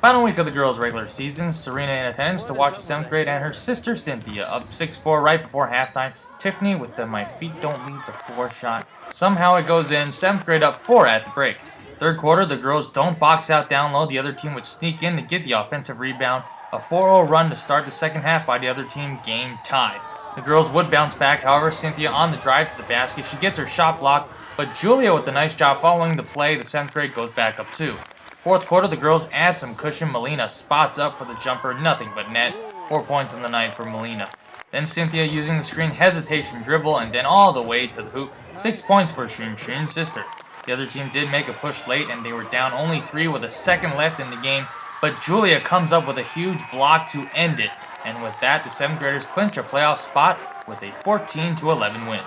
Final week of the girls' regular season, Serena in attendance to watch the 7th grade and her sister Cynthia up 6-4 right before halftime. Tiffany with the "my feet don't leave the floor" shot. Somehow it goes in, 7th grade up 4 at the break. Third quarter, the girls don't box out down low. The other team would sneak in to get the offensive rebound. A 4-0 run to start the second half by the other team, game tied. The girls would bounce back, however, Cynthia on the drive to the basket. She gets her shot blocked, but Julia with a nice job following the play. The 7th grade goes back up 2. Fourth quarter, the girls add some cushion. Melina spots up for the jumper, nothing but net. 4 points on the night for Melina. Then Cynthia using the screen hesitation dribble and then all the way to the hoop. 6 points for Shun's sister. The other team did make a push late and they were down only 3 with a second left in the game, but Julia comes up with a huge block to end it. And with that, the 7th graders clinch a playoff spot with a 14-11 win.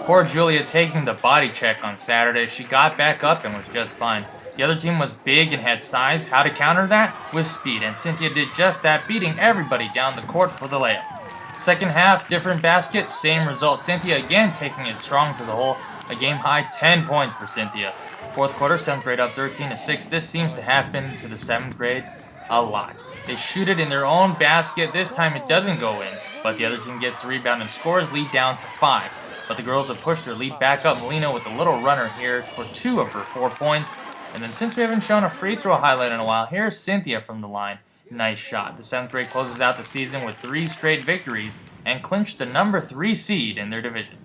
Poor Julia taking the body check on Saturday. She got back up and was just fine. The other team was big and had size. How to counter that? With speed, and Cynthia did just that, beating everybody down the court for the layup. Second half, different basket, same result. Cynthia again taking it strong to the hole. A game-high 10 points for Cynthia. Fourth quarter, 7th grade up 13-6. This seems to happen to the 7th grade a lot. They shoot it in their own basket. This time it doesn't go in, but the other team gets the rebound and scores, lead down to 5. But the girls have pushed their lead back up. Melina with a little runner here for 2 of her 4 points. And then since we haven't shown a free throw highlight in a while, here's Cynthia from the line. Nice shot. The 7th grade closes out the season with 3 straight victories and clinched the number 3 seed in their division.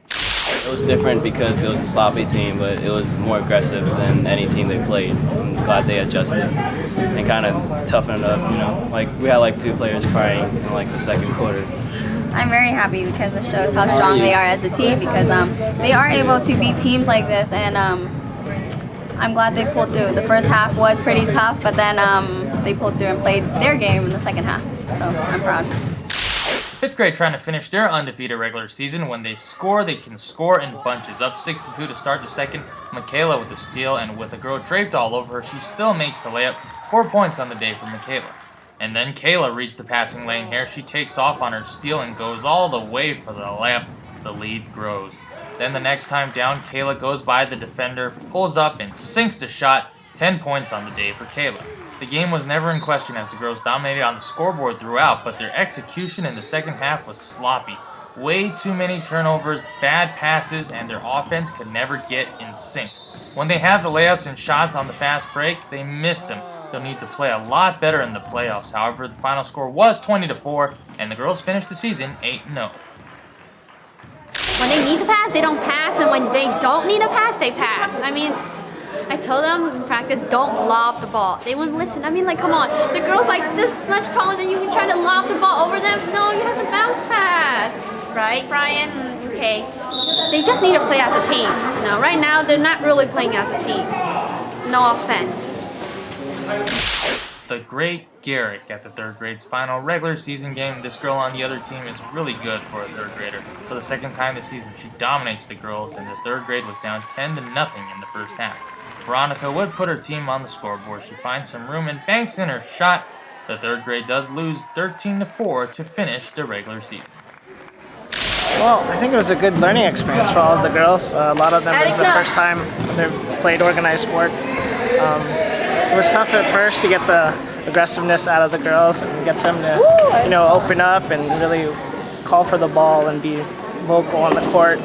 It was different because it was a sloppy team, but it was more aggressive than any team they played. I'm glad they adjusted and kind of toughened up, you know. Like, we had like 2 players crying in like the second quarter. I'm very happy because it shows how strong they are as a team, because they are able to beat teams like this, and I'm glad they pulled through. The first half was pretty tough, but then they pulled through and played their game in the second half, so I'm proud. 5th grade trying to finish their undefeated regular season. When they score, they can score in bunches. Up 6-2 to start the second. Michaela with the steal, and with a girl draped all over her, she still makes the layup. 4 points on the day for Michaela. And then Kayla reads the passing lane here. She takes off on her steal and goes all the way for the layup. The lead grows. Then the next time down, Kayla goes by the defender, pulls up, and sinks the shot. 10 points on the day for Kayla. The game was never in question as the girls dominated on the scoreboard throughout, but their execution in the second half was sloppy. Way too many turnovers, bad passes, and their offense could never get in sync. When they had the layups and shots on the fast break, they missed them. They'll need to play a lot better in the playoffs. However, the final score was 20-4, and the girls finished the season 8-0. When they need to pass, they don't pass, and when they don't need to pass, they pass. I mean, I told them in practice, don't lob the ball. They wouldn't listen. I mean, like, come on. The girl's like this much taller than you, can try to lob the ball over them. No, you have to bounce pass. Right, Brian? Okay. They just need to play as a team. You know, right now, they're not really playing as a team. No offense. The great Garrick at the 3rd grade's final regular season game. This girl on the other team is really good for a 3rd grader. For the second time this season, she dominates the girls, and the 3rd grade was down 10-0 in the first half. Veronica would put her team on the scoreboard. She finds some room and banks in her shot. The 3rd grade does lose 13-4 to finish the regular season. Well, I think it was a good learning experience for all of the girls. A lot of them, it was the first time they've played organized sports. It was tough at first to get the aggressiveness out of the girls and get them to, you know, open up and really call for the ball and be vocal on the court.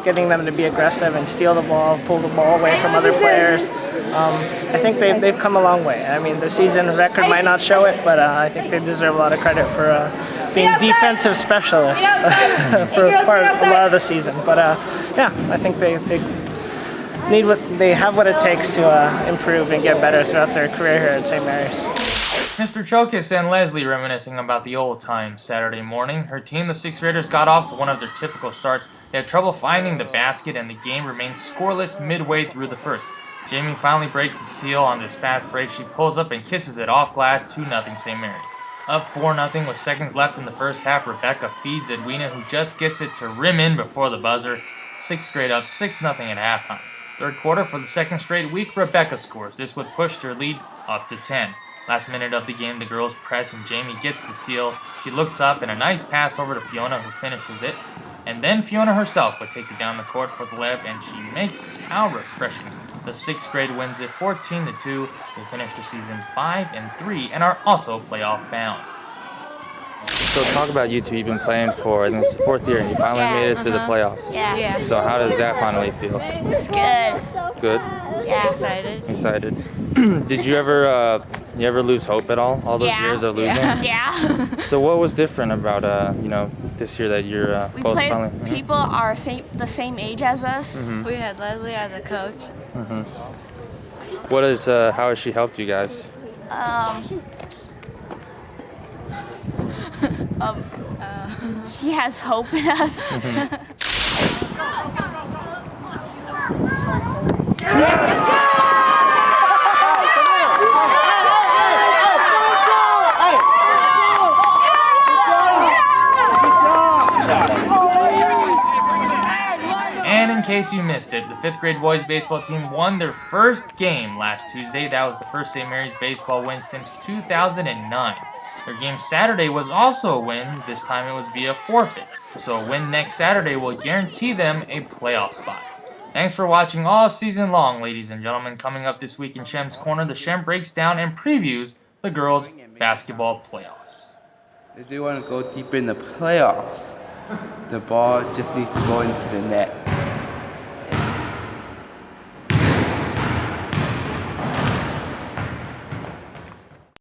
Getting them to be aggressive and steal the ball, pull the ball away from other players. I think they've come a long way. I mean, the season record might not show it, but I think they deserve a lot of credit for being defensive specialists for a lot of the season. But yeah, I think they have what it takes to improve and get better throughout their career here at St. Mary's. Mr. Chokas and Leslie reminiscing about the old times Saturday morning. Her team, the 6th graders, got off to one of their typical starts. They had trouble finding the basket, and the game remained scoreless midway through the first. Jamie finally breaks the seal on this fast break. She pulls up and kisses it off glass. 2-0 St. Mary's. Up 4-0 with seconds left in the first half. Rebecca feeds Edwina, who just gets it to rim in before the buzzer. 6th grade up 6-0 at halftime. Third quarter, for the second straight week, Rebecca scores. This would push their lead up to 10. Last minute of the game, the girls press and Jamie gets the steal. She looks up and a nice pass over to Fiona, who finishes it. And then Fiona herself would take it down the court for the layup, and she makes how refreshing. The 6th grade wins it 14-2. They finished the season 5-3 and are also playoff bound. So talk about you two. You've been playing for, I think it's the 4th year, and you finally made it to the playoffs. Yeah. So how does that finally feel? It's good. Good? Yeah. Excited. Excited. Did you ever lose hope at all those years of losing? Yeah. So what was different about this year that you're We both played finally? people are the same age as us. We had Leslie as a coach. What is how has she helped you guys? She has hope in us. And in case you missed it, the 5th grade boys baseball team won their first game last Tuesday. That was the first St. Mary's baseball win since 2009. Their game Saturday was also a win. This time it was via forfeit. So a win next Saturday will guarantee them a playoff spot. Thanks for watching all season long, ladies and gentlemen. Coming up this week in Shem's Corner, the Shem breaks down and previews the girls' basketball playoffs. If they want to go deeper in the playoffs, the ball just needs to go into the net.